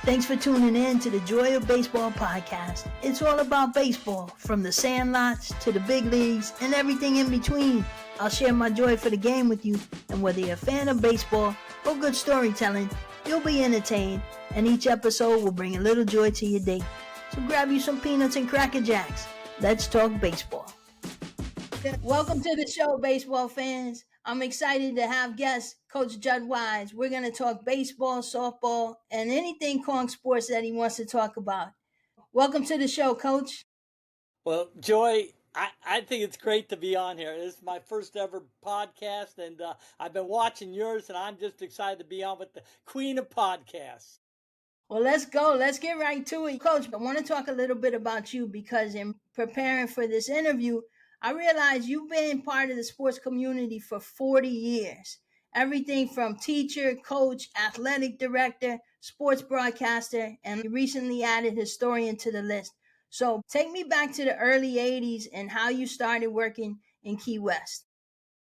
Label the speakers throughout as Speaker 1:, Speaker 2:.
Speaker 1: Thanks for tuning in to the Joy of Baseball podcast. It's all about baseball, from the sandlots to the big leagues and everything in between. I'll share my joy for the game with you, and whether you're a fan of baseball or good storytelling, you'll be entertained, and each episode will bring a little joy to your day. So grab you some peanuts and Cracker Jacks. Let's talk baseball. Welcome to the show, baseball fans. I'm excited to have guest Coach Judd Wise. We're going to talk baseball, softball, and anything Kong sports that he wants to talk about. Welcome to the show, Coach.
Speaker 2: Well, Joy, I think it's great to be on here. This is my first ever podcast, and I've been watching yours, and I'm just excited to be on with the queen of podcasts.
Speaker 1: Well, let's go. Let's get right to it. Coach, I want to talk a little bit about you because in preparing for this interview, I realized you've been part of the sports community for 40 years. Everything from teacher, coach, athletic director, sports broadcaster, and you recently added historian to the list. So take me back to the early 80s and how you started working in Key West.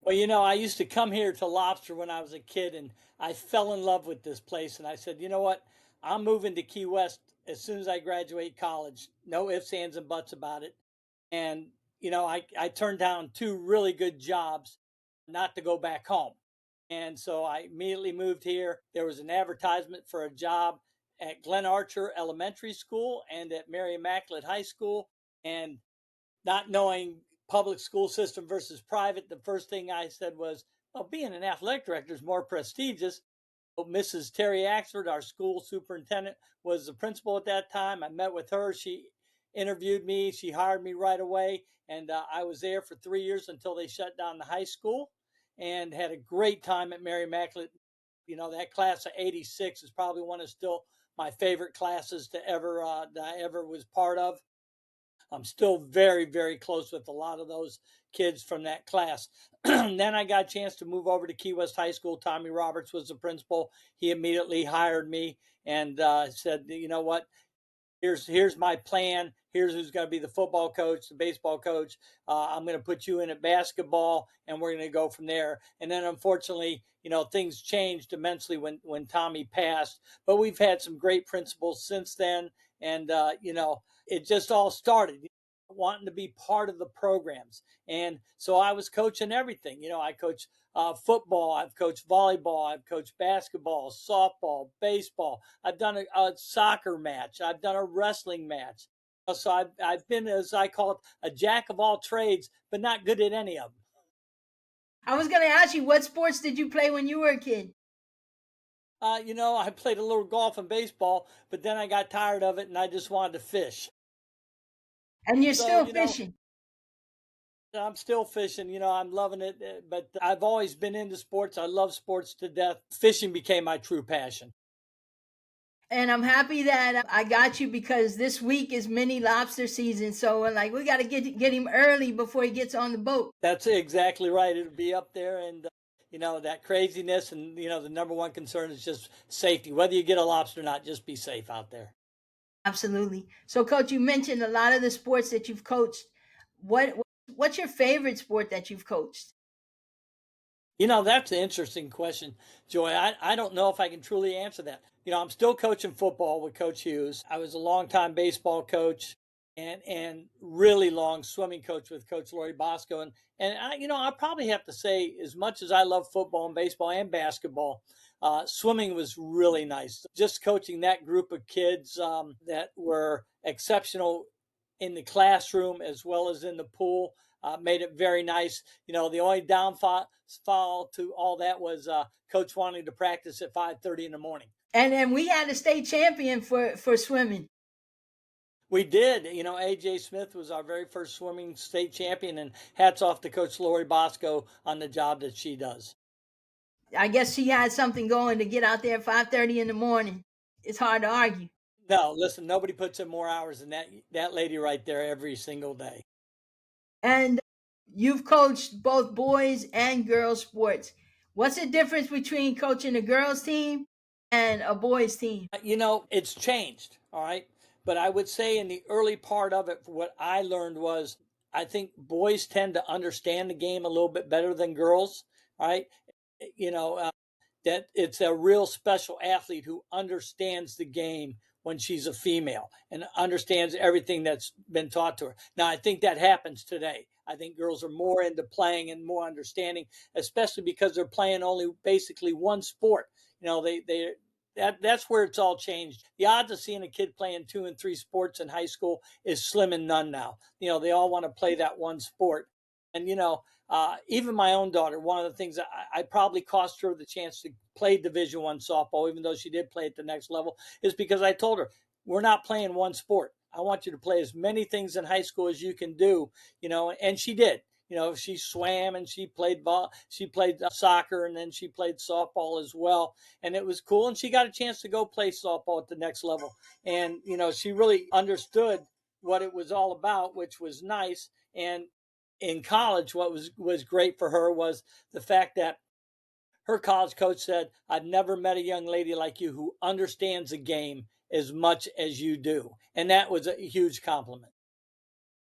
Speaker 2: Well, you know, I used to come here to Lobster when I was a kid, and I fell in love with this place. And I said, you know what? I'm moving to Key West as soon as I graduate college. No ifs, ands, and buts about it. And, you know, I turned down two really good jobs not to go back home. And so I immediately moved here. There was an advertisement for a job at Glen Archer Elementary School and at Mary Immaculate High School. And not knowing public school system versus private, the first thing I said was, well, being an athletic director is more prestigious. Mrs. Terry Axford, our school superintendent, was the principal at that time. I met with her. She interviewed me. She hired me right away. And I was there for 3 years until they shut down the high school, and had a great time at Mary Immaculate. You know, that class of 86 is probably one of still my favorite classes that I ever was part of. I'm still very, very close with a lot of those kids from that class. Then I got a chance to move over to Key West High School. Tommy Roberts was the principal. He immediately hired me and said, you know what, here's my plan. Here's who's going to be the football coach, the baseball coach. I'm going to put you in at basketball, and we're going to go from there. And then, unfortunately, you know, things changed immensely when Tommy passed. But we've had some great principals since then, and you know, it just all started wanting to be part of the programs. And so I was coaching everything. You know, I coach football, I've coached volleyball, I've coached basketball, softball, baseball. I've done a soccer match. I've done a wrestling match. So I've been, as I call it, a jack of all trades, but not good at any of them.
Speaker 1: I was going to ask you, what sports did you play when you were a kid?
Speaker 2: You know, I played a little golf and baseball, but then I got tired of it and I just wanted to fish.
Speaker 1: And you're still fishing.
Speaker 2: I'm still fishing, you know, I'm loving it, but I've always been into sports. I love sports to death. Fishing became my true passion.
Speaker 1: And I'm happy that I got you because this week is mini lobster season. So like we got to get him early before he gets on the boat.
Speaker 2: That's exactly right. It'll be up there, and you know, that craziness, and you know, the number one concern is just safety. Whether you get a lobster or not, just be safe out there.
Speaker 1: Absolutely. So Coach, you mentioned a lot of the sports that you've coached. What's your favorite sport that you've coached?
Speaker 2: You know, that's an interesting question, Joy. I don't know if I can truly answer that. You know, I'm still coaching football with Coach Hughes. I was a longtime baseball coach and really long swimming coach with Coach Lori Bosco. And I, you know, I probably have to say, as much as I love football and baseball and basketball, swimming was really nice. Just coaching that group of kids that were exceptional in the classroom as well as in the pool. Made it very nice. You know, the only downfall to all that was coach wanting to practice at 5:30 in the morning.
Speaker 1: And we had a state champion for swimming.
Speaker 2: We did. You know, A.J. Smith was our very first swimming state champion, and hats off to Coach Lori Bosco on the job that she does.
Speaker 1: I guess she had something going to get out there at 5:30 in the morning. It's hard to argue.
Speaker 2: No, listen, nobody puts in more hours than that lady right there every single day.
Speaker 1: And you've coached both boys and girls sports. What's the difference between coaching a girls team and a boys team?
Speaker 2: You know, it's changed, all right? But I would say in the early part of it, what I learned was I think boys tend to understand the game a little bit better than girls, all right? You know, that it's a real special athlete who understands the game when she's a female and understands everything that's been taught to her. Now, I think that happens today. I think girls are more into playing and more understanding, especially because they're playing only basically one sport. That's where it's all changed. The odds of seeing a kid playing 2 and 3 sports in high school is slim and none now. They all want to play that one sport. And even my own daughter, one of the things I probably cost her the chance to play Division I softball, even though she did play at the next level, is because I told her, we're not playing one sport. I want you to play as many things in high school as you can do, and she did. She swam and she played ball, she played soccer, and then she played softball as well. And it was cool. And she got a chance to go play softball at the next level. And, she really understood what it was all about, which was nice. And in college, what was great for her was the fact that her college coach said, I've never met a young lady like you who understands the game as much as you do. And that was a huge compliment.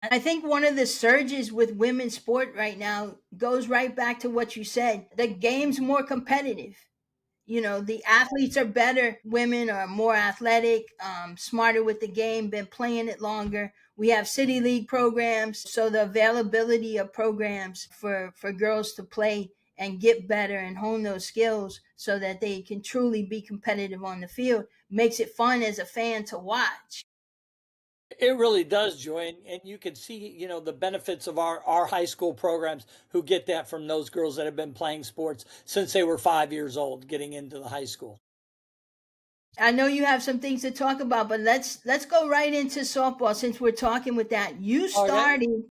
Speaker 1: I think one of the surges with women's sport right now goes right back to what you said. The game's more competitive. The athletes are better. Women are more athletic, smarter with the game, been playing it longer. We have city league programs, so the availability of programs for girls to play and get better and hone those skills so that they can truly be competitive on the field makes it fun as a fan to watch.
Speaker 2: It really does, Joy. And you can see, the benefits of our high school programs who get that from those girls that have been playing sports since they were 5 years old, getting into the high school.
Speaker 1: I know you have some things to talk about, but let's go right into softball since we're talking with that. You
Speaker 2: Okay.
Speaker 1: started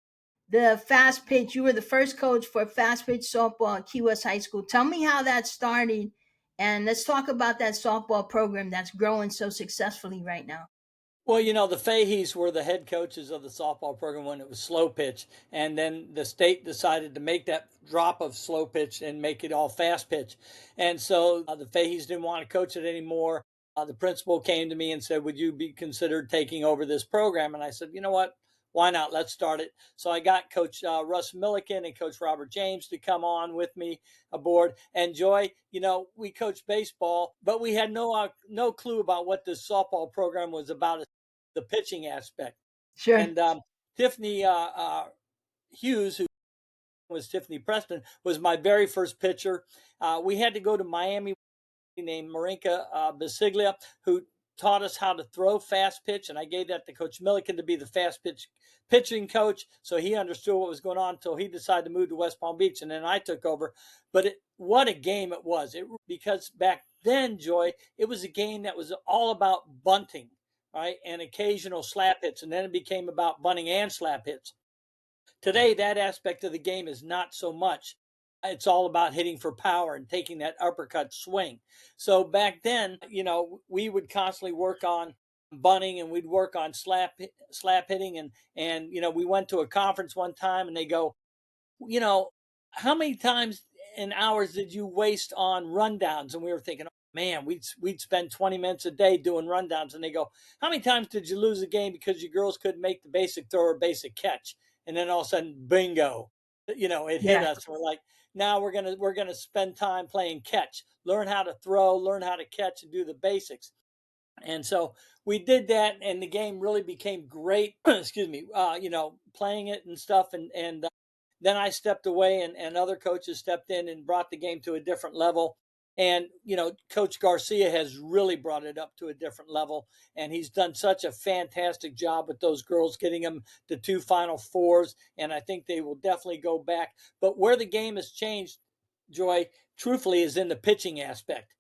Speaker 1: the fast pitch. You were the first coach for fast pitch softball at Key West High School. Tell me how that started, and let's talk about that softball program that's growing so successfully right now.
Speaker 2: Well, the Fahey's were the head coaches of the softball program when it was slow pitch. And then the state decided to make that drop of slow pitch and make it all fast pitch. And so the Fahey's didn't want to coach it anymore. The principal came to me and said, would you be considered taking over this program? And I said, you know what? Why not? Let's start it. So I got Coach Russ Milliken and Coach Robert James to come on with me aboard. And Joy, we coached baseball, but we had no clue about what this softball program was about, the pitching aspect.
Speaker 1: Sure.
Speaker 2: And Tiffany Hughes, who was Tiffany Preston, was my very first pitcher. We had to go to Miami, named Marinka Basiglia, who taught us how to throw fast pitch. And I gave that to Coach Milliken to be the fast pitch pitching coach. So he understood what was going on until he decided to move to West Palm Beach. And then I took over. But what a game it was. Because back then, Joy, it was a game that was all about bunting, right? And occasional slap hits. And then it became about bunting and slap hits. Today, that aspect of the game is not so much. It's all about hitting for power and taking that uppercut swing. So back then, we would constantly work on bunting and we'd work on slap hitting and we went to a conference one time and they go, you know, how many times and hours did you waste on rundowns? And we were thinking, oh, man, we'd spend 20 minutes a day doing rundowns. And they go, how many times did you lose a game because you girls couldn't make the basic throw or basic catch? And then all of a sudden, bingo, it hit
Speaker 1: Yeah.
Speaker 2: us. We're like, now we're gonna spend time playing catch, learn how to throw, learn how to catch, and do the basics. And so we did that, and the game really became great. Excuse me, playing it and stuff, and then I stepped away, and other coaches stepped in and brought the game to a different level. And Coach Garcia has really brought it up to a different level, and he's done such a fantastic job with those girls, getting them to 2 Final Fours. And I think they will definitely go back. But where the game has changed, Joy, truthfully, is in the pitching aspect.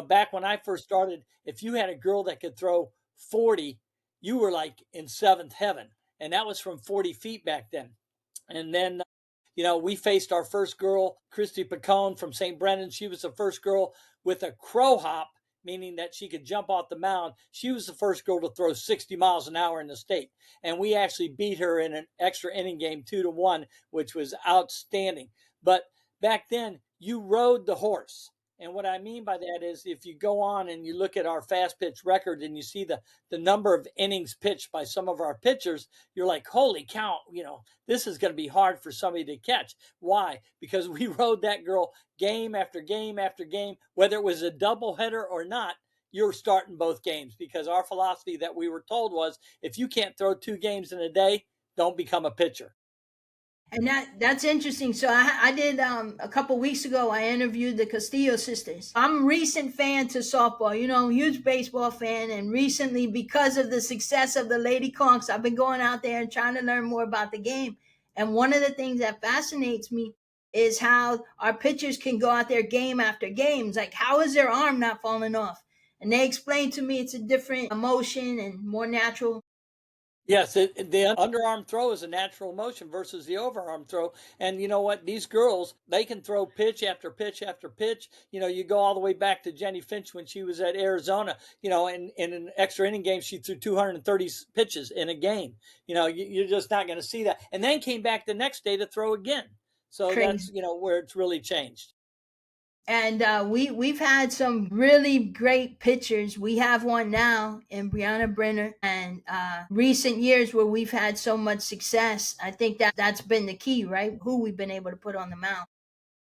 Speaker 2: Back when I first started, if you had a girl that could throw 40, you were like in seventh heaven, and that was from 40 feet back then. And then we faced our first girl, Christy Picone from St. Brendan. She was the first girl with a crow hop, meaning that she could jump off the mound. She was the first girl to throw 60 miles an hour in the state. And we actually beat her in an extra inning game 2-1, which was outstanding. But back then, you rode the horse. And what I mean by that is if you go on and you look at our fast pitch record and you see the number of innings pitched by some of our pitchers, you're like, holy cow, this is going to be hard for somebody to catch. Why? Because we rode that girl game after game after game, whether it was a doubleheader or not. You're starting both games because our philosophy that we were told was if you can't throw 2 games in a day, don't become a pitcher.
Speaker 1: And that's interesting. So I did a couple weeks ago. I interviewed the Castillo sisters. I'm a recent fan to softball. Huge baseball fan. And recently, because of the success of the Lady Conks, I've been going out there and trying to learn more about the game. And one of the things that fascinates me is how our pitchers can go out there game after game. It's like, how is their arm not falling off? And they explained to me it's a different emotion and more natural.
Speaker 2: Yes, the underarm throw is a natural motion versus the overarm throw. And you know what? These girls, they can throw pitch after pitch after pitch. You go all the way back to Jenny Finch when she was at Arizona, in an extra inning game, she threw 230 pitches in a game. You're just not going to see that. And then came back the next day to throw again. So that's,
Speaker 1: Crazy.
Speaker 2: where it's really changed.
Speaker 1: And we've had some really great pitchers. We have one now in Brianna Brenner, and recent years where we've had so much success. I think that's been the key, right? Who we've been able to put on the mound.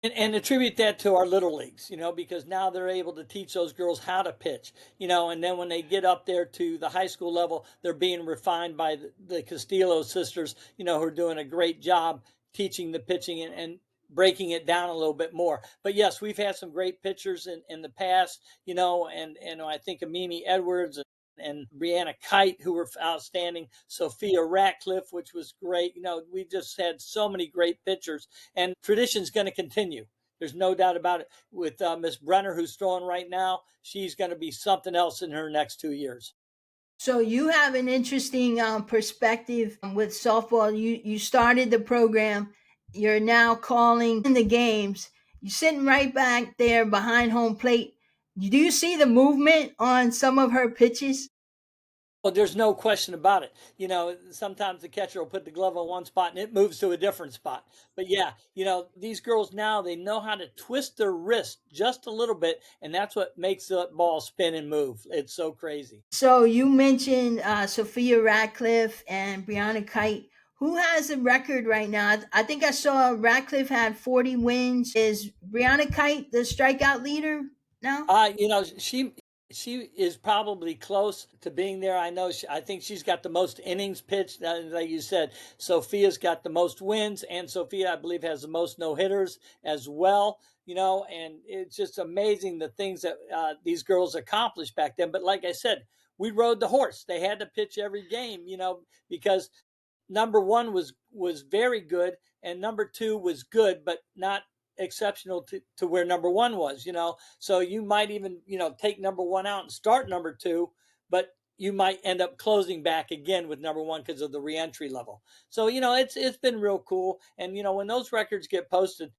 Speaker 2: And attribute that to our little leagues, because now they're able to teach those girls how to pitch, and then when they get up there to the high school level, they're being refined by the Castillo sisters, who are doing a great job teaching the pitching and breaking it down a little bit more. But yes, we've had some great pitchers in the past, and I think of Mimi Edwards and Brianna Kite, who were outstanding. Sophia Ratcliffe, which was great. We just had so many great pitchers, and tradition's going to continue. There's no doubt about it. With Miss Brenner, who's throwing right now, she's going to be something else in her next 2 years.
Speaker 1: So you have an interesting perspective with softball. You started the program. You're now calling the games. You're sitting right back there behind home plate. Do you see the movement on some of her pitches?
Speaker 2: Well, there's no question about it. Sometimes the catcher will put the glove on one spot and it moves to a different spot. But yeah, these girls now, they know how to twist their wrist just a little bit, and that's what makes the ball spin and move. It's so crazy.
Speaker 1: So you mentioned Sophia Ratcliffe and Brianna Kite. Who has the record right now? I think I saw Ratcliffe had 40 wins. Is Brianna Kite the strikeout leader now?
Speaker 2: She is probably close to being there. I think she's got the most innings pitched. Like you said, Sophia's got the most wins, and Sophia, I believe, has the most no hitters as well. And it's just amazing the things that these girls accomplished back then. But like I said, we rode the horse. They had to pitch every game, because number one was very good and number two was good but not exceptional to where number one was, so you might even take number one out and start number two, but you might end up closing back again with number one because of the reentry level. So it's been real cool. And when those records get posted,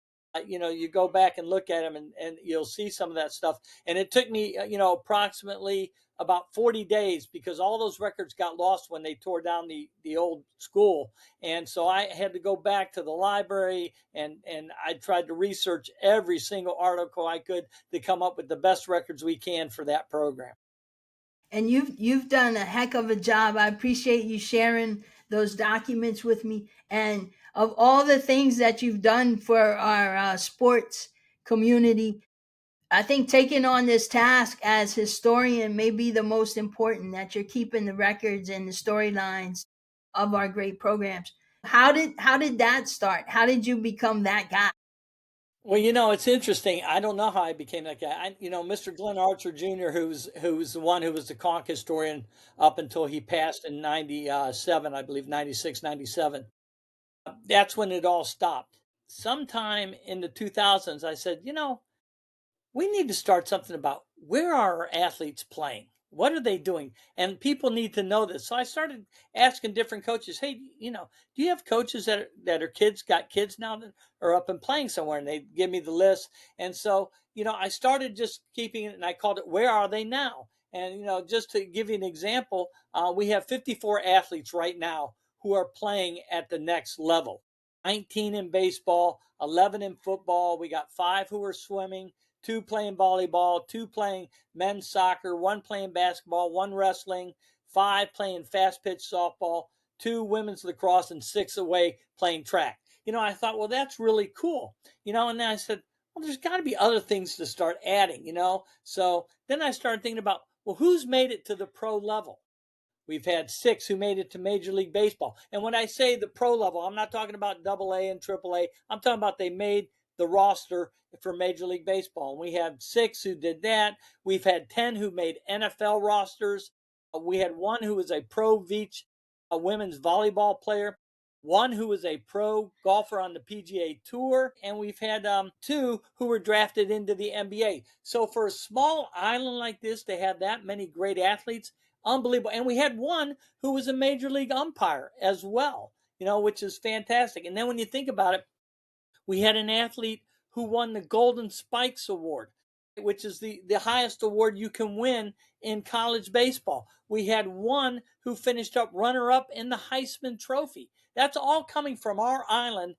Speaker 2: you go back and look at them, and you'll see some of that stuff. And it took me approximately about 40 days because all those records got lost when they tore down the old school. And so I had to go back to the library, and I tried to research every single article I could to come up with the best records we can for that program.
Speaker 1: And you've done a heck of a job. I appreciate you sharing those documents with me. And of all the things that you've done for our sports community, I think taking on this task as historian may be the most important, that you're keeping the records and the storylines of our great programs. How did that start? How did you become that guy?
Speaker 2: Well, it's interesting. I don't know how I became that guy. Mr. Glenn Archer Jr., who's the one who was the conch historian up until he passed in 97, I believe, 96, 97. That's when it all stopped. Sometime in the 2000s, I said, we need to start something about where are our athletes playing? What are they doing? And people need to know this. So I started asking different coaches, hey, do you have coaches that are kids, got kids now that are up and playing somewhere? And they give me the list. And so, I started just keeping it, and I called it, where are they now? And, just to give you an example, we have 54 athletes right now who are playing at the next level. 19 in baseball, 11 in football. We got 5 who are swimming, 2 playing volleyball, 2 playing men's soccer, 1 playing basketball, 1 wrestling, 5 playing fast pitch softball, 2 women's lacrosse, and 6 away playing track. I thought, well, that's really cool. And then I said, well, there's got to be other things to start adding. So then I started thinking about, well, who's made it to the pro level? We've had 6 who made it to Major League Baseball. And when I say the pro level, I'm not talking about AA and AAA. I'm talking about they made the roster for Major League Baseball. And we have 6 who did that. We've had 10 who made NFL rosters. We had 1 who was a pro beach a women's volleyball player, 1 who was a pro golfer on the PGA Tour, and we've had 2 who were drafted into the NBA. So for a small island like this to have that many great athletes, unbelievable. And we had 1 who was a major league umpire as well, which is fantastic. And then when you think about it, we had an athlete who won the Golden Spikes Award, which is the highest award you can win in college baseball. We had 1 who finished up runner up in the Heisman Trophy. That's all coming from our island,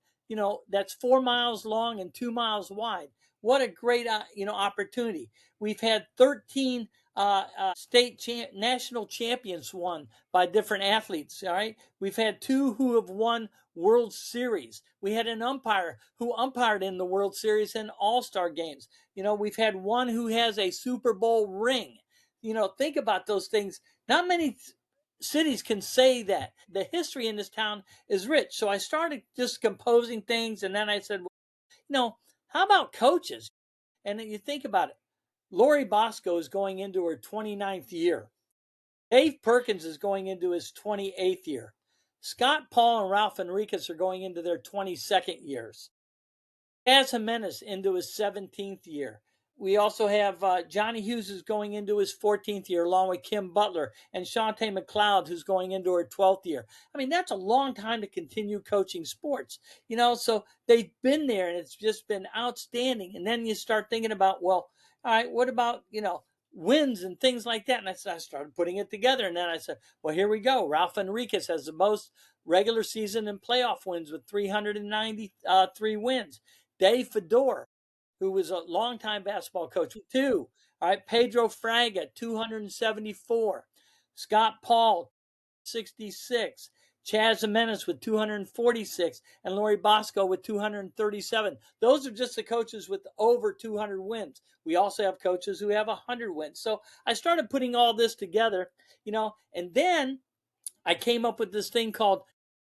Speaker 2: that's 4 miles long and 2 miles wide. What a great, opportunity. We've had 13 national champions won by different athletes. All right. We've had 2 who have won World Series. We had an umpire who umpired in the World Series and All-Star games. We've had 1 who has a Super Bowl ring. Think about those things. Not many cities can say that. The history in this town is rich. So I started just composing things, and then I said, how about coaches? And then you think about it. Lori Bosco is going into her 29th year. Dave Perkins is going into his 28th year. Scott Paul and Ralph Enriquez are going into their 22nd years. Chaz Jimenez into his 17th year. We also have Johnny Hughes, who's going into his 14th year, along with Kim Butler, and Shantae McLeod, who's going into her 12th year. I mean, that's a long time to continue coaching sports, so they've been there, and it's just been outstanding. And then you start thinking about, well, all right, what about, wins and things like that? And I started putting it together, and then I said, well, here we go. Ralph Enriquez has the most regular season and playoff wins with 393 wins. Dave Fedor, who was a longtime basketball coach, 2. All right, Pedro Fraga, 274. Scott Paul, 66. Chaz Jimenez with 246, and Lori Bosco with 237. Those are just the coaches with over 200 wins. We also have coaches who have 100 wins. So I started putting all this together, and then I came up with this thing called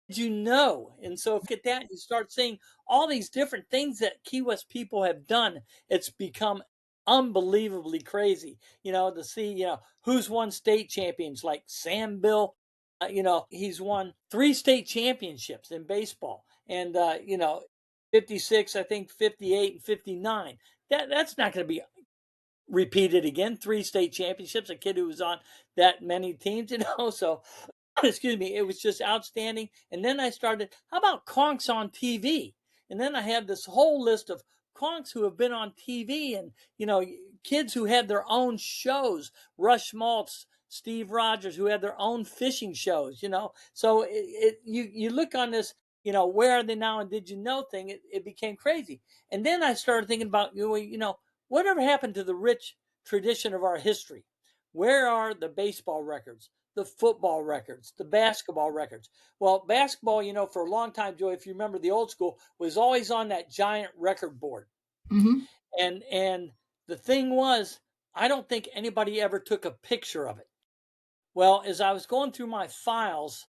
Speaker 2: And so if you get that, you start seeing all these different things that Key West people have done. It's become unbelievably crazy, to see, who's won state champions like Sam Bill. He's won 3 state championships in baseball, and 56, I think 58 and 59. That's not going to be repeated again. 3 state championships, a kid who was on that many teams, so excuse me, it was just outstanding. And then I started, how about conks on TV? And then I have this whole list of conks who have been on TV, and, kids who had their own shows, Rush Maltz, Steve Rogers, who had their own fishing shows, So you look on this, where are they now and did you know thing, it became crazy. And then I started thinking about, whatever happened to the rich tradition of our history? Where are the baseball records, the football records, the basketball records? Well, basketball, for a long time, Joy, if you remember the old school, was always on that giant record board.
Speaker 1: Mm-hmm.
Speaker 2: And the thing was, I don't think anybody ever took a picture of it. Well, as I was going through my files,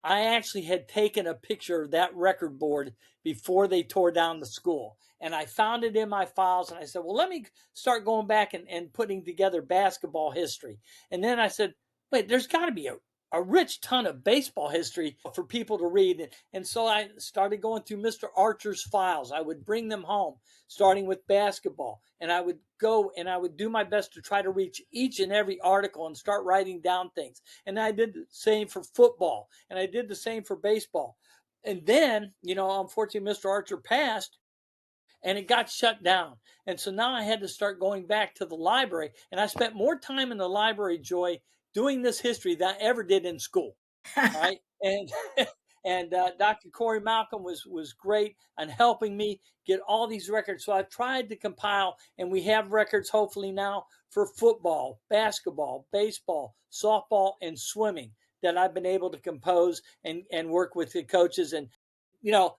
Speaker 2: I actually had taken a picture of that record board before they tore down the school. And I found it in my files, and I said, well, let me start going back and putting together basketball history. And then I said, wait, there's got to be a rich ton of baseball history for people to read. And so I started going through Mr. Archer's files. I would bring them home, starting with basketball. And I would go and I would do my best to try to reach each and every article and start writing down things. And I did the same for football, and I did the same for baseball. And then, unfortunately, Mr. Archer passed, and it got shut down. And so now I had to start going back to the library. And I spent more time in the library, Joy, doing this history than I ever did in school. All right. And And Dr. Corey Malcolm was great on helping me get all these records. So I've tried to compile, and we have records hopefully now for football, basketball, baseball, softball, and swimming that I've been able to compose and work with the coaches. And you know,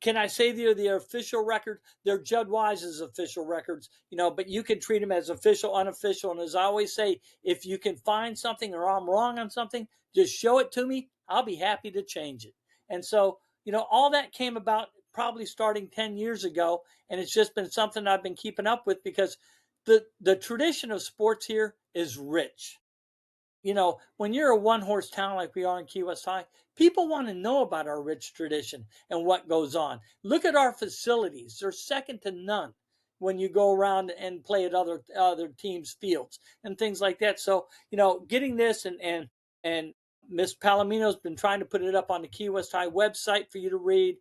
Speaker 2: can I say they're the official record? They're Judd Wise's official records, but you can treat them as official, unofficial. And as I always say, if you can find something or I'm wrong on something, just show it to me. I'll be happy to change it. And so, all that came about probably starting 10 years ago. And it's just been something I've been keeping up with because the tradition of sports here is rich. When you're a one horse town like we are in Key West High, people want to know about our rich tradition and what goes on. Look at our facilities; they're second to none when you go around and play at other teams' fields and things like that. So getting this and Miss Palomino's been trying to put it up on the Key West High website for you to read.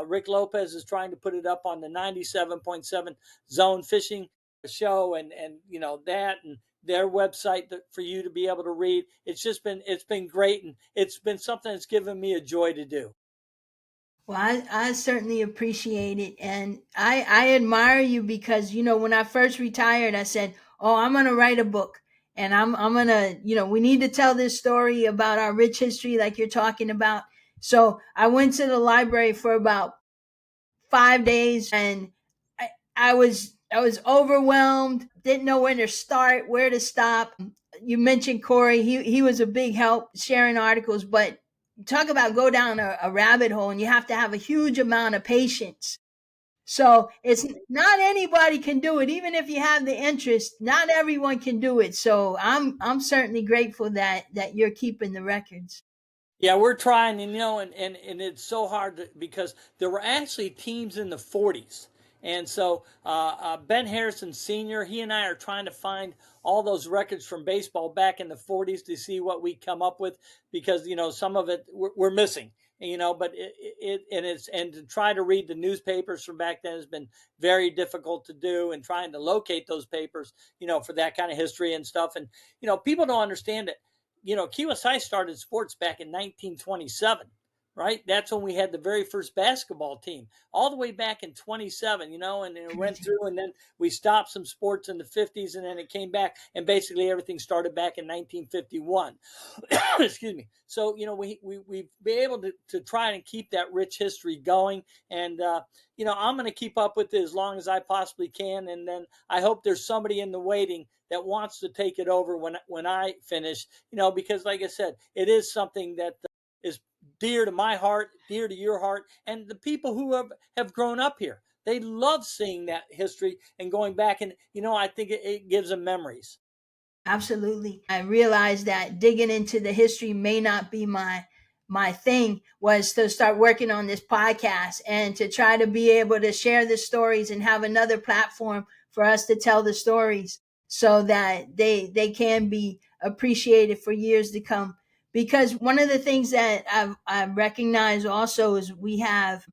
Speaker 2: Rick Lopez is trying to put it up on the 97.7 Zone Fishing show and that and their website for you to be able to read. It's been great, and it's been something that's given me a joy to do.
Speaker 1: Well, I certainly appreciate it. And I admire you because, when I first retired, I said, oh, I'm going to write a book. And I'm going to, we need to tell this story about our rich history like you're talking about. So I went to the library for about 5 days and I was overwhelmed, didn't know where to start, where to stop. You mentioned Corey. He was a big help sharing articles, but talk about go down a rabbit hole and you have to have a huge amount of patience. So it's not anybody can do it, even if you have the interest. Not everyone can do it. So I'm certainly grateful that you're keeping the records.
Speaker 2: Yeah, we're trying, and it's so hard because there were actually teams in the 40s. And so Ben Harrison Sr., he and I are trying to find all those records from baseball back in the 40s to see what we come up with because, some of it we're missing, but and to try to read the newspapers from back then has been very difficult to do and trying to locate those papers, for that kind of history and stuff. And, people don't understand it. Key West High started sports back in 1927, right? That's when we had the very first basketball team, all the way back in 27, and it went through, and then we stopped some sports in the 50s, and then it came back, and basically everything started back in 1951. Excuse me. So, we've been able to try and keep that rich history going, and, I'm going to keep up with it as long as I possibly can, and then I hope there's somebody in the waiting that wants to take it over when I finish, because like I said, it is something that is dear to my heart, dear to your heart, and the people who have grown up here. They love seeing that history and going back, and I think it gives them memories.
Speaker 1: Absolutely. I realized that digging into the history may not be my thing, was to start working on this podcast and to try to be able to share the stories and have another platform for us to tell the stories so that they can be appreciated for years to come. Because one of the things that I've recognized also is we have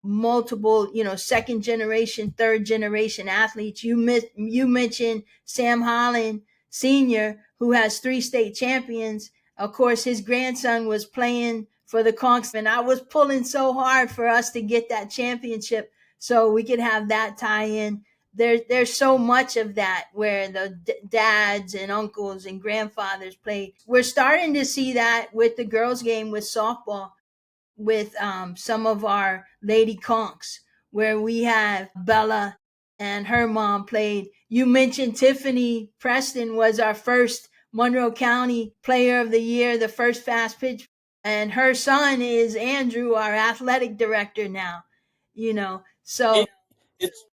Speaker 1: multiple, second generation, third generation athletes. You mentioned Sam Holland Sr., who has 3 state champions. Of course, his grandson was playing for the Conks, and I was pulling so hard for us to get that championship so we could have that tie in. There's so much of that where the dads and uncles and grandfathers played. We're starting to see that with the girls' game with softball with some of our lady conks, where we have Bella and her mom played. You mentioned Tiffany Preston was our first Monroe County Player of the Year, the first fast pitch, and her son is Andrew, our athletic director now. So
Speaker 2: It, it's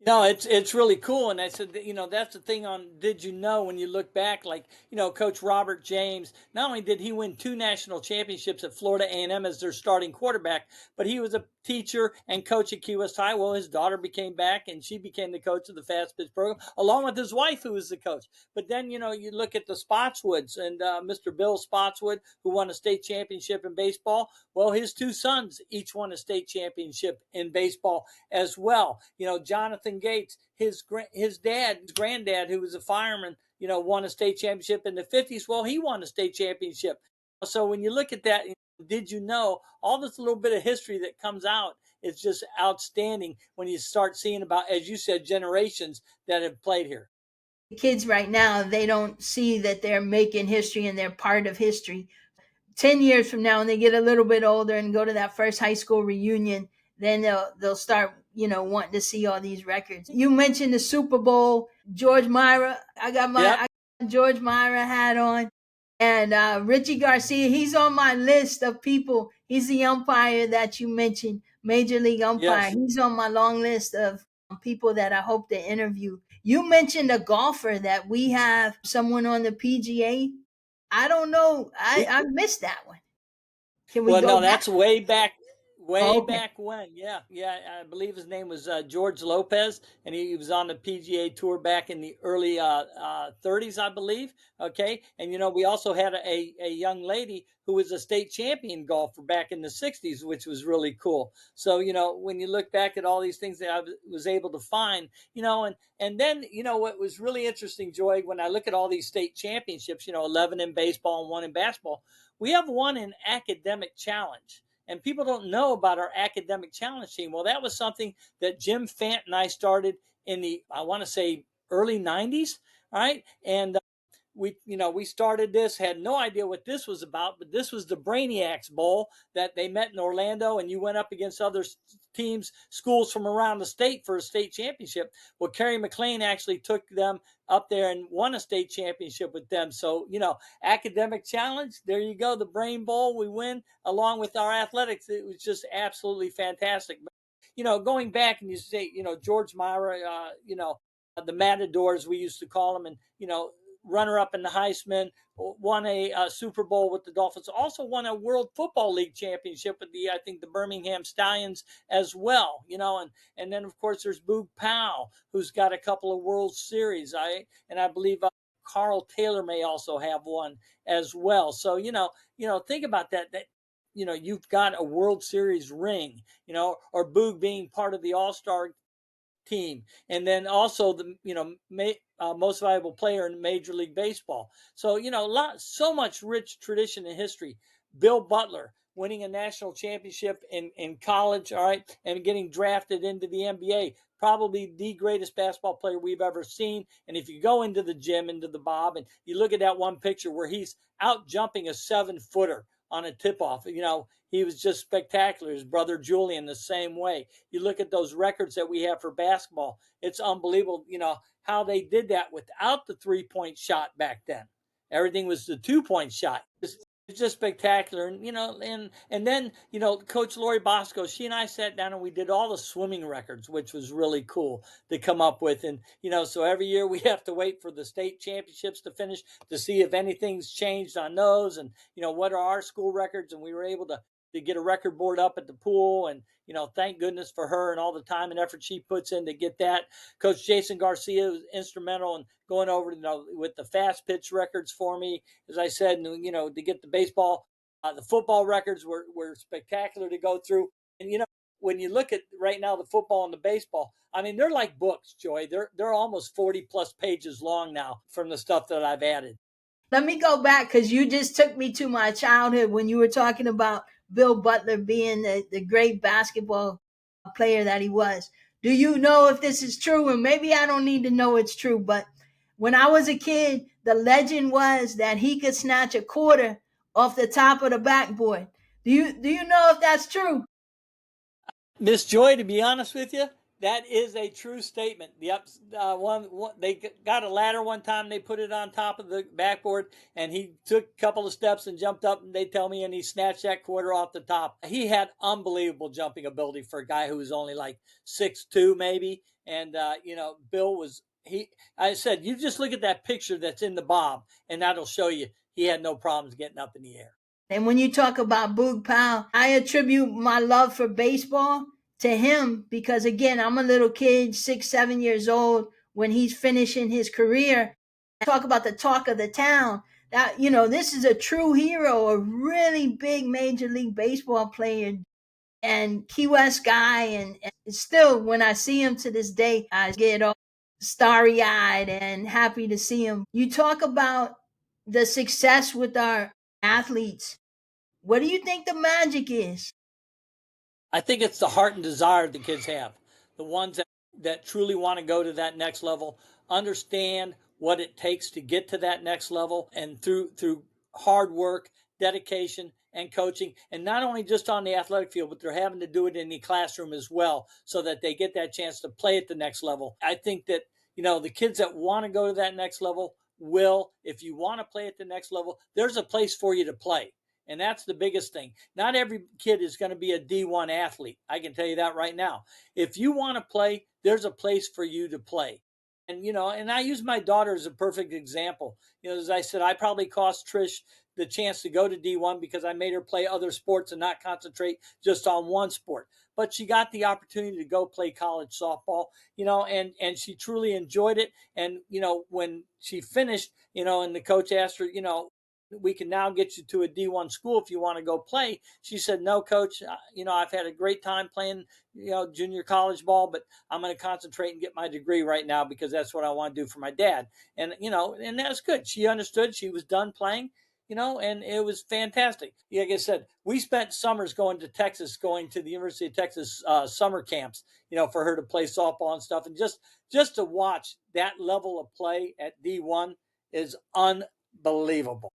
Speaker 2: No, it's really cool, and I said that, that's the thing on Did You Know, when you look back, like Coach Robert James. Not only did he win 2 national championships at Florida A&M as their starting quarterback, but he was a teacher and coach at Key West High. Well, his daughter became back, and she became the coach of the fast pitch program, along with his wife, who was the coach. But then you look at the Spotswoods and Mr. Bill Spotswood, who won a state championship in baseball. Well, his 2 sons each won a state championship in baseball as well. Jonathan Gates, his dad, his granddad, who was a fireman, won a state championship in the 50s. Well, he won a state championship. So when you look at that, Did you know all this little bit of history that comes out? It's just outstanding when you start seeing about, as you said, generations that have played here.
Speaker 1: Kids right now, they don't see that they're making history and they're part of history. 10 years from now, when they get a little bit older and go to that first high school reunion, then they'll start, wanting to see all these records. You mentioned the Super Bowl, George Myra.
Speaker 2: Yep.
Speaker 1: I got George Myra hat on. And Richie Garcia, he's on my list of people. He's the umpire that you mentioned, Major League umpire.
Speaker 2: Yes.
Speaker 1: He's on my long list of people that I hope to interview. You mentioned a golfer that we have someone on the PGA. I don't know. I missed that one. Can we
Speaker 2: Well,
Speaker 1: go
Speaker 2: no,
Speaker 1: back?
Speaker 2: that's way
Speaker 1: Oh, okay.
Speaker 2: back when. Yeah, yeah. I believe his name was George Lopez, and he was on the PGA Tour back in the early 30s, I believe. Okay, and we also had a young lady who was a state champion golfer back in the 60s, which was really cool. So when you look back at all these things that I was able to find, and then what was really interesting, Joy, when I look at all these state championships, 11 in baseball and one in basketball, we have one in academic challenge, and people don't know about our academic challenge team. Well, that was something that Jim Fant and I started in the, I want to say, early 90s. All right. And we started this, had no idea what this was about, but this was the Brainiacs Bowl that they met in Orlando, and you went up against other teams, schools from around the state for a state championship. Well, Kerry McLean actually took them up there and won a state championship with them. So academic challenge, there you go, the Brain Bowl, we win along with our athletics. It was just absolutely fantastic. But, going back and you say, George Myra, the Matadors, we used to call them, and runner up in the Heisman, won a Super Bowl with the Dolphins, also won a World Football League championship with I think the Birmingham Stallions as well, and then of course there's Boog Powell, who's got a couple of World Series. I believe Carl Taylor may also have one as well. So think about that you've got a World Series ring, or Boog being part of the All-Star team, and then also the most valuable player in Major League Baseball. So so much rich tradition and history. Bill Butler winning a national championship in college, all right, and getting drafted into the NBA. Probably the greatest basketball player we've ever seen. And if you go into the gym, into the Bob, and you look at that one picture where he's out jumping a 7-footer on a tip off, he was just spectacular. His brother Julian, the same way. You look at those records that we have for basketball, it's unbelievable, how they did that without the 3-point shot back then. Everything was the 2-point shot. It's just spectacular. And and then Coach Lori Bosco, she and I sat down and we did all the swimming records, which was really cool to come up with. And so every year we have to wait for the state championships to finish to see if anything's changed on those, and what are our school records. And we were able to get a record board up at the pool, and thank goodness for her and all the time and effort she puts in to get that. Coach Jason Garcia was instrumental in going over with the fast pitch records for me, as I said, and to get the baseball, the football records were spectacular to go through. And when you look at right now the football and the baseball, I mean, they're like books, Joy. They're almost 40 plus pages long now from the stuff that I've added.
Speaker 1: Let me go back because you just took me to my childhood when you were talking about Bill Butler being the great basketball player that he was. Do you know if this is true? And maybe I don't need to know it's true, but when I was a kid, the legend was that he could snatch a quarter off the top of the backboard. Do you know if that's true?
Speaker 2: Miss Joy, to be honest with you, that is a true statement. Yep, they got a ladder one time. They put it on top of the backboard, and he took a couple of steps and jumped up. And they tell me, and he snatched that quarter off the top. He had unbelievable jumping ability for a guy who was only like 6'2", maybe. And Bill was he. I said, you just look at that picture that's in the Bob, and that'll show you he had no problems getting up in the air.
Speaker 1: And when you talk about Boog Powell, I attribute my love for baseball to him because, again, I'm a little kid, 6, 7 years old, when he's finishing his career. Talk about the talk of the town. That, this is a true hero, a really big Major League Baseball player and Key West guy. And still, when I see him to this day, I get all starry eyed and happy to see him. You talk about the success with our athletes. What do you think the magic is?
Speaker 2: I think it's the heart and desire the kids have. The ones that truly want to go to that next level, understand what it takes to get to that next level, and through hard work, dedication, and coaching, and not only just on the athletic field, but they're having to do it in the classroom as well, so that they get that chance to play at the next level. I think that the kids that want to go to that next level will. If you want to play at the next level, there's a place for you to play. And that's the biggest thing. Not every kid is going to be a D1 athlete. I can tell you that right now. If you want to play, there's a place for you to play. And I use my daughter as a perfect example. As I said, I probably cost Trish the chance to go to D1 because I made her play other sports and not concentrate just on one sport. But she got the opportunity to go play college softball, and she truly enjoyed it. And, when she finished, and the coach asked her, we can now get you to a D1 school if you want to go play. She said, no, coach, I've had a great time playing, junior college ball, but I'm going to concentrate and get my degree right now because that's what I want to do for my dad. And that's good. She understood. She was done playing, and it was fantastic. Like I said, we spent summers going to Texas, going to the University of Texas summer camps, for her to play softball and stuff. And just to watch that level of play at D1 is unbelievable.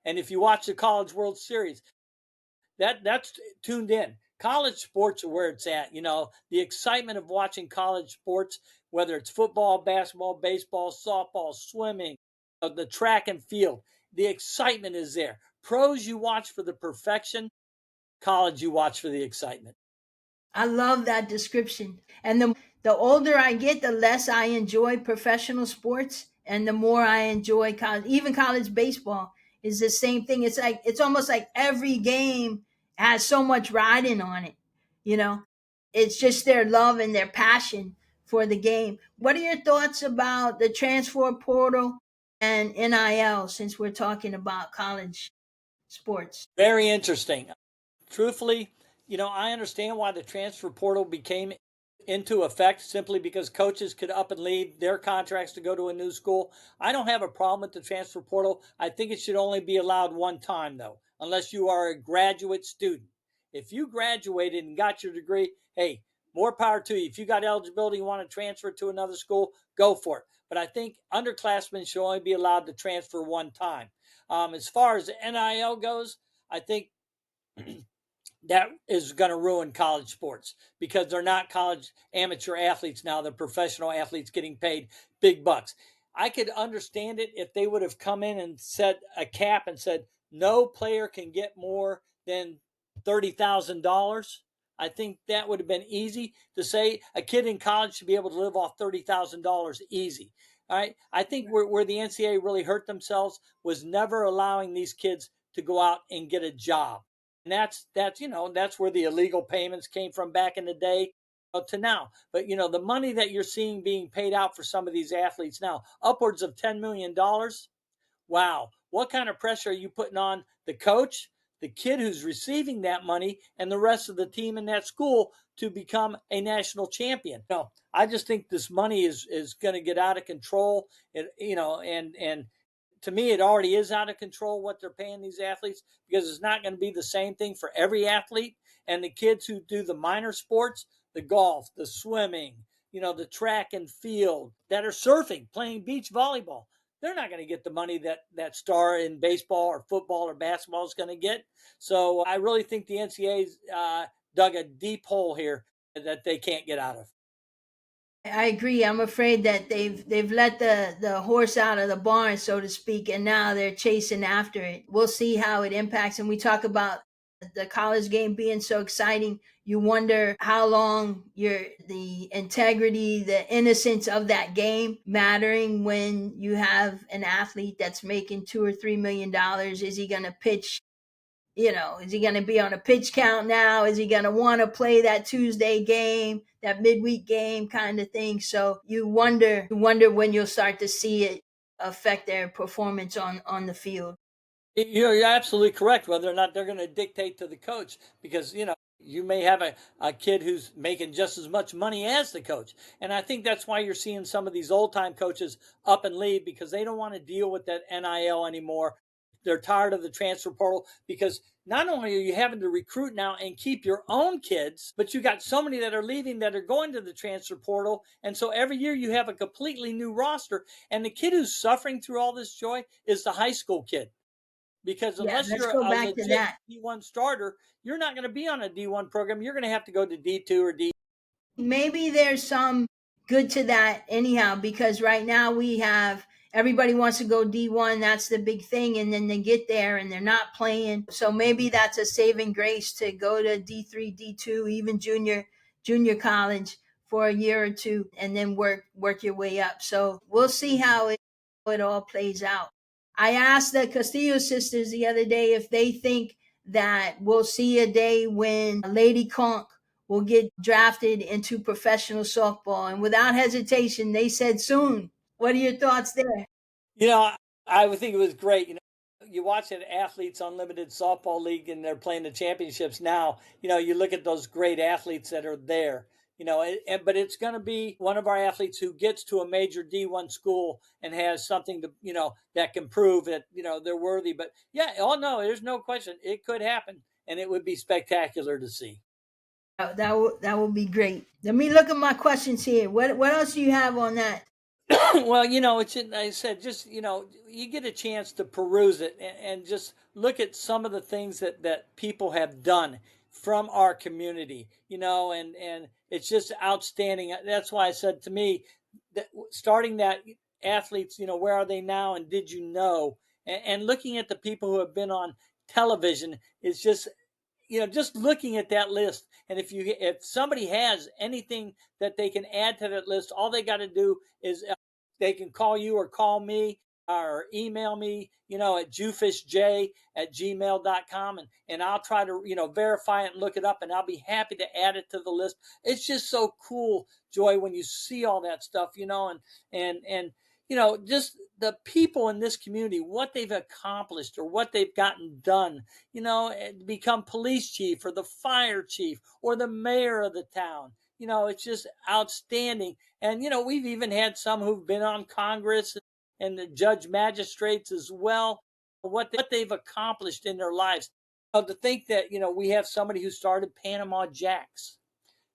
Speaker 2: And if you watch the College World Series, that's tuned in. College sports are where it's at. The excitement of watching college sports, whether it's football, basketball, baseball, softball, swimming, the track and field, the excitement is there. Pros you watch for the perfection, college you watch for the excitement.
Speaker 1: I love that description. And the older I get, the less I enjoy professional sports and the more I enjoy college. Even college baseball is the same thing. It's almost like every game has so much riding on it. You know, it's just their love and their passion for the game. What are your thoughts about the transfer portal and NIL since we're talking about college sports?
Speaker 2: Very interesting. Truthfully, I understand why the transfer portal became into effect simply because coaches could up and leave their contracts to go to a new school. I don't have a problem with the transfer portal. I think it should only be allowed one time, though, unless you are a graduate student. If you graduated and got your degree, hey, more power to you. If you got eligibility, you want to transfer to another school, go for it. But I think underclassmen should only be allowed to transfer one time. As far as NIL goes, I think that is going to ruin college sports because they're not college amateur athletes now. They're professional athletes getting paid big bucks. I could understand it if they would have come in and set a cap and said no player can get more than $30,000. I think that would have been easy to say. A kid in college should be able to live off $30,000 easy. All right. I think where the NCAA really hurt themselves was never allowing these kids to go out and get a job. And that's where the illegal payments came from back in the day to now. But the money that you're seeing being paid out for some of these athletes now, upwards of $10 million. Wow, what kind of pressure are you putting on the coach, the kid who's receiving that money, and the rest of the team in that school to become a national champion? No, I just think this money is going to get out of control. And to me, it already is out of control what they're paying these athletes because it's not going to be the same thing for every athlete. And the kids who do the minor sports, the golf, the swimming, the track and field, that are surfing, playing beach volleyball, they're not going to get the money that star in baseball or football or basketball is going to get. So I really think the NCAA's dug a deep hole here that they can't get out of.
Speaker 1: I agree. I'm afraid that they've let the horse out of the barn, so to speak, and now they're chasing after it. We'll see how it impacts. And we talk about the college game being so exciting. You wonder how long the integrity, the innocence of that game mattering when you have an athlete that's making $2 or $3 million. Is he going to pitch? Is he going to be on a pitch count now? Is he going to want to play that Tuesday game, that midweek game kind of thing? So you wonder when you'll start to see it affect their performance on the field.
Speaker 2: You're absolutely correct. Whether or not they're going to dictate to the coach, because you may have a kid who's making just as much money as the coach, and I think that's why you're seeing some of these old time coaches up and leave because they don't want to deal with that NIL anymore. They're tired of the transfer portal because not only are you having to recruit now and keep your own kids, but you got so many that are leaving that are going to the transfer portal. And so every year you have a completely new roster. And the kid who's suffering through all this, Joy, is the high school kid. Because
Speaker 1: Yeah,
Speaker 2: unless
Speaker 1: let's
Speaker 2: you're
Speaker 1: go
Speaker 2: a
Speaker 1: back to
Speaker 2: legit
Speaker 1: that.
Speaker 2: D1 starter, you're not going to be on a D1 program. You're going to have to go to D2 or D.
Speaker 1: Maybe there's some good to that anyhow, because right now we have everybody wants to go D1. That's the big thing. And then they get there and they're not playing. So maybe that's a saving grace to go to D3, D2, even junior college for a year or two and then work your way up. So we'll see how it all plays out. I asked the Castillo sisters the other day if they think that we'll see a day when Lady Conk will get drafted into professional softball. And without hesitation, they said soon. What are your thoughts there?
Speaker 2: You know, I would think it was great. You watch an Athletes Unlimited Softball League and they're playing the championships now. You look at those great athletes that are there. But it's going to be one of our athletes who gets to a major D1 school and has something to, that can prove that, they're worthy. But yeah, oh no, there's no question. It could happen and it would be spectacular to see.
Speaker 1: That would be great. Let me look at my questions here. What else do you have on that?
Speaker 2: Well, it's I said just you get a chance to peruse it and just look at some of the things that people have done from our community, and it's just outstanding. That's why I said to me that starting that athletes, where are they now, and did you know, and looking at the people who have been on television is just just looking at that list. And if somebody has anything that they can add to that list, all they got to do is they can call you or call me or email me, at jewfishj@gmail.com, and I'll try to, verify it and look it up, and I'll be happy to add it to the list. It's just so cool, Joy, when you see all that stuff, and just the people in this community, what they've accomplished or what they've gotten done, become police chief or the fire chief or the mayor of the town. It's just outstanding. And, we've even had some who've been on Congress and the judge magistrates as well, what they've accomplished in their lives. To think that, we have somebody who started Panama Jacks.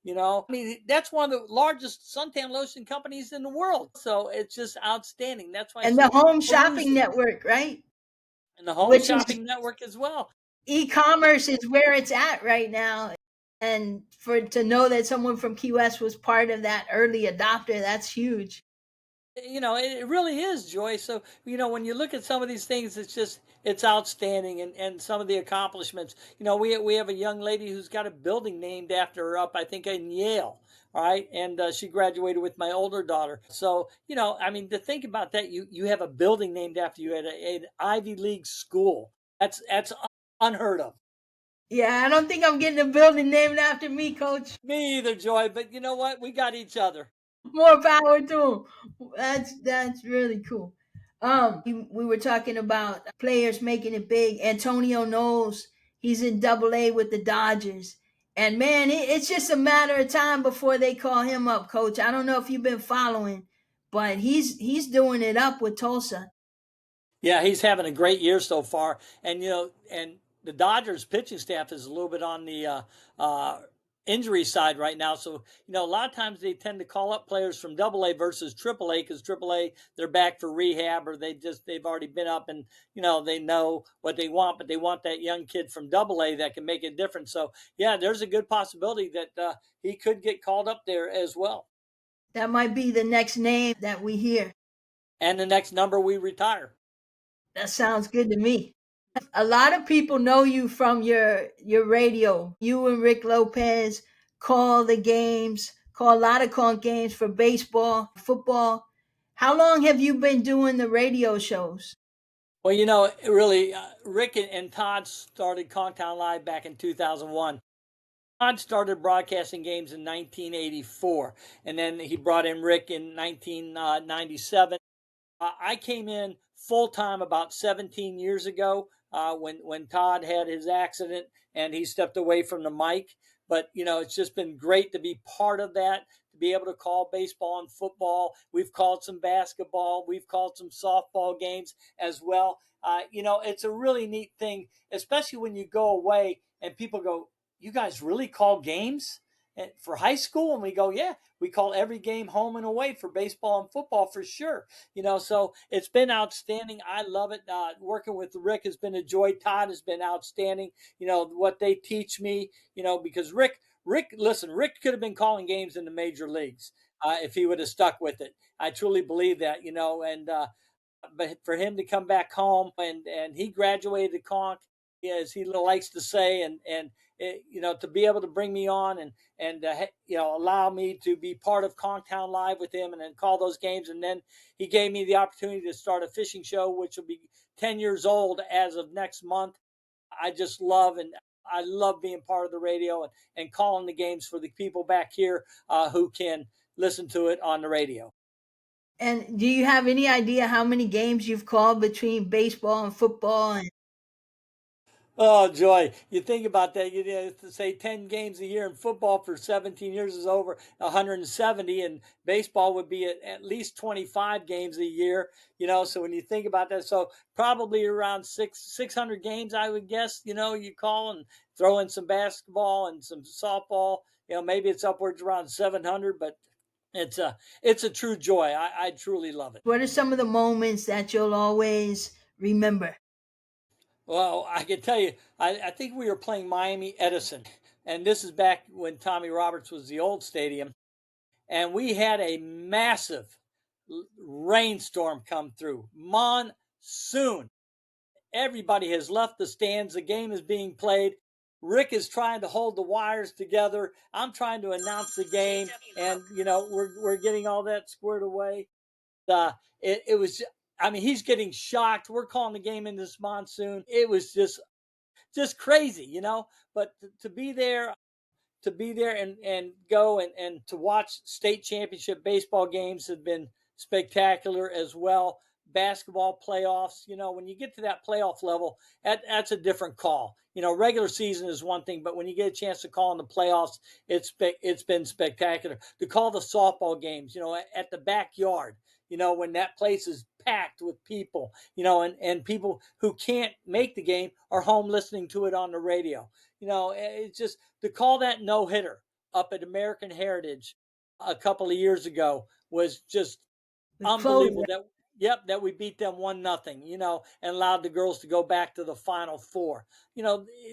Speaker 2: That's one of the largest suntan lotion companies in the world. So it's just outstanding. That's why I
Speaker 1: And the
Speaker 2: said
Speaker 1: home
Speaker 2: peruse
Speaker 1: shopping
Speaker 2: it.
Speaker 1: network, right?
Speaker 2: And the home
Speaker 1: Which is
Speaker 2: shopping network as well.
Speaker 1: e-commerce is where it's at right now. And for to know that someone from Key West was part of that early adopter, that's huge.
Speaker 2: It really is, Joy. So, when you look at some of these things, it's outstanding, and some of the accomplishments. We have a young lady who's got a building named after her up, I think, in Yale. All right. And she graduated with my older daughter. So, to think about that, you have a building named after you at an Ivy League school. That's unheard of.
Speaker 1: Yeah, I don't think I'm getting a building named after me, coach.
Speaker 2: Me either, Joy. But you know what? We got each other.
Speaker 1: More power to him. That's really cool. We were talking about players making it big. Antonio Knowles, he's in Double A with the Dodgers, and man, it's just a matter of time before they call him up, coach. I don't know if you've been following, but he's doing it up with Tulsa.
Speaker 2: Yeah, he's having a great year so far, and and the Dodgers pitching staff is a little bit on the injury side right now. So a lot of times they tend to call up players from Double A versus Triple A because Triple A they're back for rehab or they've already been up and they know what they want, but they want that young kid from Double A that can make a difference. So yeah, there's a good possibility that he could get called up there as well.
Speaker 1: That might be the next name that we hear.
Speaker 2: And the next number we retire.
Speaker 1: That sounds good to me. A lot of people know you from your radio. You and Rick Lopez call the games, call a lot of call games for baseball, football. How long have you been doing the radio shows?
Speaker 2: Well, really, Rick and Todd started Kongtown Live back in 2001. Todd started broadcasting games in 1984, and then he brought in Rick in 1997. I came in full time about 17 years ago when Todd had his accident and he stepped away from the mic. but it's just been great to be part of that, to be able to call baseball and football. We've called some basketball, we've called some softball games as well. It's a really neat thing, especially when you go away and people go, "You guys really call games for high school?" And we go, "Yeah, we call every game home and away for baseball and football for sure." So it's been outstanding. I love it. Working with Rick has been a joy. Todd has been outstanding. What they teach me. Because listen, Rick could have been calling games in the major leagues if he would have stuck with it. I truly believe that. And but for him to come back home and he graduated conch, as he likes to say, and to be able to bring me on and allow me to be part of Conktown Live with him and then call those games. And then he gave me the opportunity to start a fishing show, which will be 10 years old as of next month. I just love, and I love being part of the radio and calling the games for the people back here who can listen to it on the radio.
Speaker 1: And do you have any idea how many games you've called between baseball and football? And
Speaker 2: Oh, Joy. You think about that. You know, to say 10 games a year in football for 17 years is over 170, and baseball would be at least 25 games a year. So when you think about that, so probably around 600 games, I would guess, you call and throw in some basketball and some softball. Maybe it's upwards around 700, but it's a true joy. I truly love it.
Speaker 1: what are some of the moments that you'll always remember?
Speaker 2: Well, I can tell you, I think we were playing Miami Edison, and this is back when Tommy Roberts was the old stadium, and we had a massive rainstorm come through. Monsoon. Everybody has left the stands. The game is being played. Rick is trying to hold the wires together. I'm trying to announce the game, and we're getting all that squared away. It was. I mean, he's getting shocked. We're calling the game in this monsoon. It was just crazy, But to be there and go and to watch state championship baseball games have been spectacular as well. Basketball playoffs, when you get to that playoff level, that's a different call. Regular season is one thing, but when you get a chance to call in the playoffs, it's been spectacular. To call the softball games, at the backyard, when that place is packed with people, and people who can't make the game are home listening to it on the radio. It's just to call that no hitter up at American Heritage a couple of years ago was just
Speaker 1: With
Speaker 2: unbelievable.
Speaker 1: closure.
Speaker 2: That we beat them 1-0, and allowed the girls to go back to the Final Four.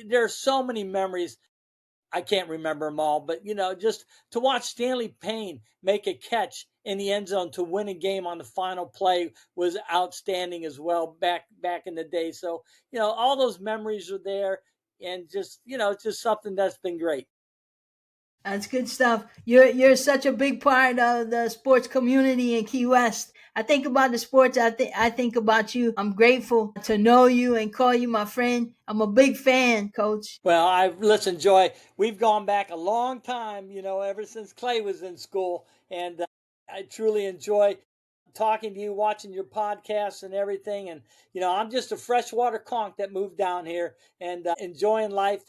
Speaker 2: There's so many memories. I can't remember them all, but just to watch Stanley Payne make a catch in the end zone to win a game on the final play was outstanding as well back in the day. So all those memories are there, and just it's just something that's been great.
Speaker 1: That's good stuff. You're such a big part of the sports community in Key West. I think about the sports. I think about you. I'm grateful to know you and call you my friend. I'm a big fan, Coach.
Speaker 2: Well, I listen, Joy. We've gone back a long time, ever since Clay was in school, and I truly enjoy talking to you, watching your podcasts and everything. And I'm just a freshwater conch that moved down here and enjoying life.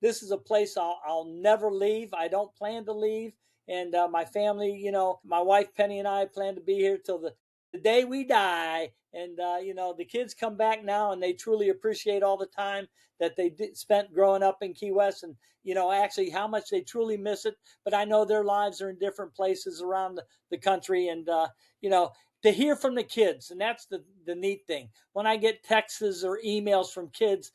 Speaker 2: This is a place I'll never leave. I don't plan to leave, and my family, my wife Penny and I plan to be here till the day we die. And the kids come back now, and they truly appreciate all the time that they spent growing up in Key West, and actually how much they truly miss it. But I know their lives are in different places around the country, and you know to hear from the kids, and that's the neat thing. When I get texts or emails from kids,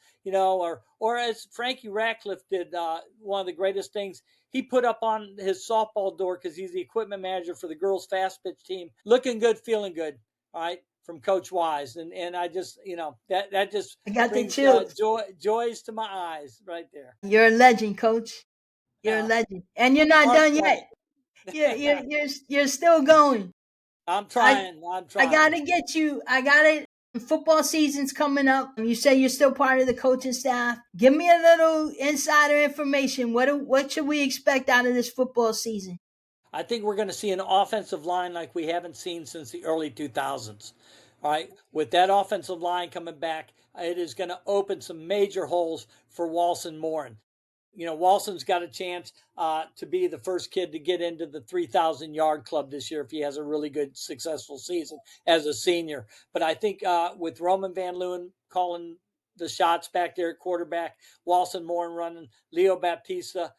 Speaker 2: or as Frankie Ratcliffe did, one of the greatest things. He put up on his softball door because he's the equipment manager for the girls' fast pitch team. Looking good, feeling good. All right, from Coach Wise, and I just that just
Speaker 1: I got the
Speaker 2: brings
Speaker 1: chills.
Speaker 2: joys to my eyes right there.
Speaker 1: You're a legend, Coach. You're a
Speaker 2: Uh,
Speaker 1: legend, and you're not
Speaker 2: far
Speaker 1: done
Speaker 2: from
Speaker 1: yet.
Speaker 2: it.
Speaker 1: You're still going.
Speaker 2: I'm
Speaker 1: I
Speaker 2: trying. I'm
Speaker 1: I
Speaker 2: trying.
Speaker 1: gotta get you. I gotta. Football season's coming up. You say you're still part of the coaching staff. Give me a little insider information. What should we expect out of this football season?
Speaker 2: I think we're going to see an offensive line like we haven't seen since the early 2000s. All right, with that offensive line coming back, it is going to open some major holes for Walson Morin. Walson's got a chance to be the first kid to get into the 3,000 yard club this year if he has a really good, successful season as a senior. But I think with Roman Van Leeuwen calling the shots back there at quarterback, Walson Moore running, Leo Baptista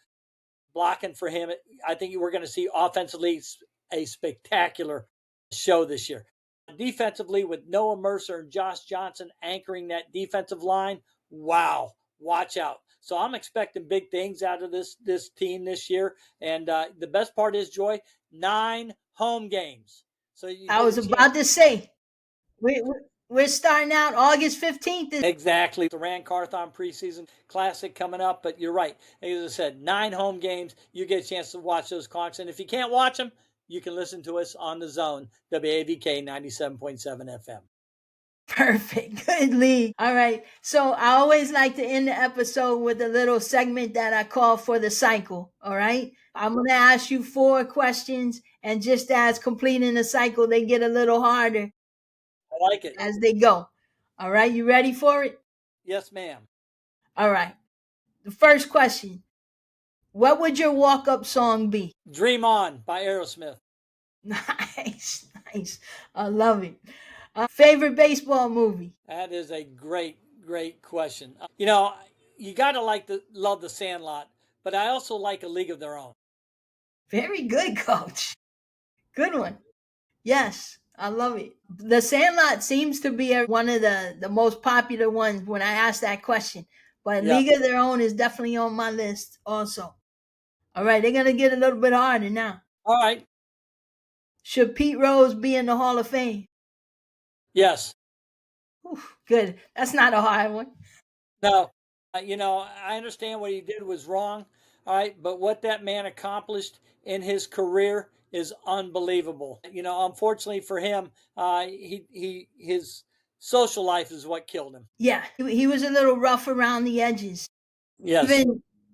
Speaker 2: blocking for him, I think we're going to see offensively a spectacular show this year. Defensively, with Noah Mercer and Josh Johnson anchoring that defensive line, wow, watch out. So I'm expecting big things out of this team this year. And the best part is, Joy, 9 home games. So
Speaker 1: I was about to say, we're starting out August 15th.
Speaker 2: Exactly. The Rand Carthon preseason classic coming up. But you're right. As I said, 9 home games. You get a chance to watch those Conks. And if you can't watch them, you can listen to us on the Zone, WAVK 97.7 FM.
Speaker 1: Perfect. Good lead. All right. So I always like to end the episode with a little segment that I call for the cycle. All right. I'm going to ask you 4 questions, and just as completing the cycle, they get a little harder.
Speaker 2: I like it.
Speaker 1: As they go. All right. You ready for it?
Speaker 2: Yes, ma'am.
Speaker 1: All right. The first question. What would your walk-up song be?
Speaker 2: Dream On by Aerosmith.
Speaker 1: Nice. I love it. Favorite baseball movie?
Speaker 2: That is a great question. You got to love The Sandlot, but I also like A League of Their Own.
Speaker 1: Very good, Coach. Good one. Yes, I love it. The Sandlot seems to be one of the most popular ones when I ask that question. But League of Their Own is definitely on my list also. All right, they're going to get a little bit harder now.
Speaker 2: All right.
Speaker 1: Should Pete Rose be in the Hall of Fame?
Speaker 2: Yes.
Speaker 1: Good. That's not a hard one.
Speaker 2: No. I understand what he did was wrong. All right. But what that man accomplished in his career is unbelievable. Unfortunately for him, his social life is what killed him.
Speaker 1: Yeah. He was a little rough around the edges.
Speaker 2: Yes.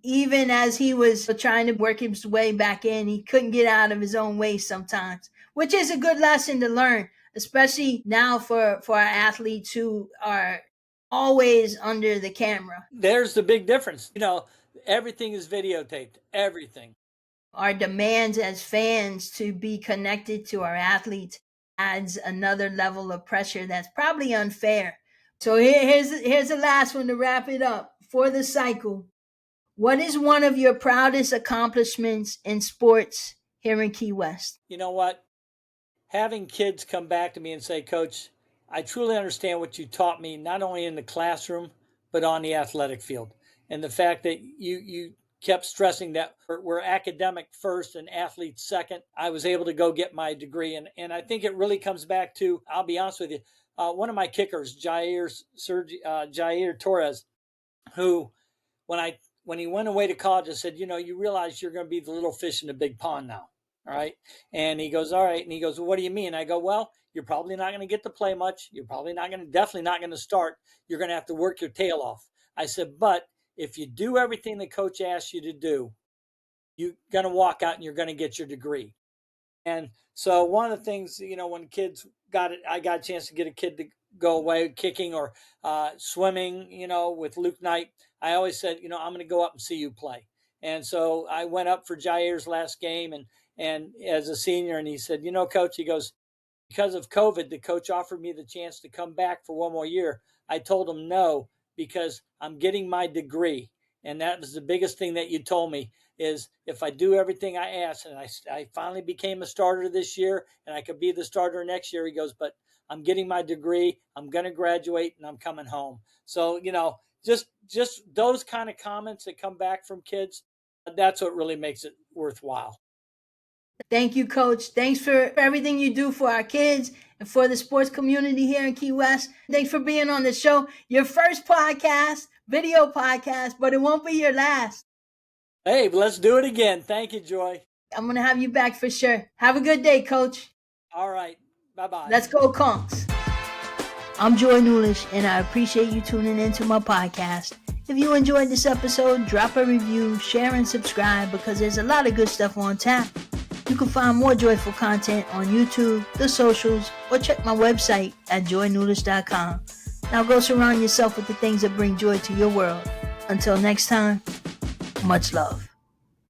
Speaker 1: Even as he was trying to work his way back in, he couldn't get out of his own way sometimes, which is a good lesson to learn, especially now for our athletes who are always under the camera.
Speaker 2: There's the big difference. Everything is videotaped, everything.
Speaker 1: Our demands as fans to be connected to our athletes adds another level of pressure that's probably unfair. So here's the last one to wrap it up for the cycle. What is one of your proudest accomplishments in sports here in Key West?
Speaker 2: You know what? Having kids come back to me and say, Coach, I truly understand what you taught me, not only in the classroom, but on the athletic field. And the fact that you kept stressing that we're academic first and athletes second. I was able to go get my degree. And I think it really comes back to, I'll be honest with you, one of my kickers, Jair Torres, who, when he went away to college, I said, you realize you're going to be the little fish in the big pond now. All right. And he goes, all right. And he goes, well, what do you mean? I go, well, you're probably not going to get to play much. You're definitely not going to start. You're going to have to work your tail off. I said, but if you do everything the coach asks you to do, you're going to walk out and you're going to get your degree. And so one of the things, when kids I got a chance to get a kid to go away kicking or swimming, with Luke Knight, I always said, I'm going to go up and see you play. And so I went up for Jair's last game and as a senior, and he said, Coach, he goes, because of COVID, the coach offered me the chance to come back for one more year. I told him no, because I'm getting my degree. And that was the biggest thing that you told me is if I do everything I asked, and I finally became a starter this year and I could be the starter next year, he goes, but I'm getting my degree, I'm going to graduate, and I'm coming home. So, just those kind of comments that come back from kids, that's what really makes it worthwhile.
Speaker 1: Thank you, Coach. Thanks for everything you do for our kids and for the sports community here in Key West. Thanks for being on the show. Your first podcast, video podcast, but it won't be your last.
Speaker 2: Hey, let's do it again. Thank you, Joy.
Speaker 1: I'm going to have you back for sure. Have a good day, Coach.
Speaker 2: All right. Bye-bye.
Speaker 1: Let's go, Conks. I'm Joy Newlish, and I appreciate you tuning into my podcast. If you enjoyed this episode, drop a review, share, and subscribe because there's a lot of good stuff on tap. You can find more joyful content on YouTube, the socials, or check my website at joynewlish.com. Now go surround yourself with the things that bring joy to your world. Until next time, Much love.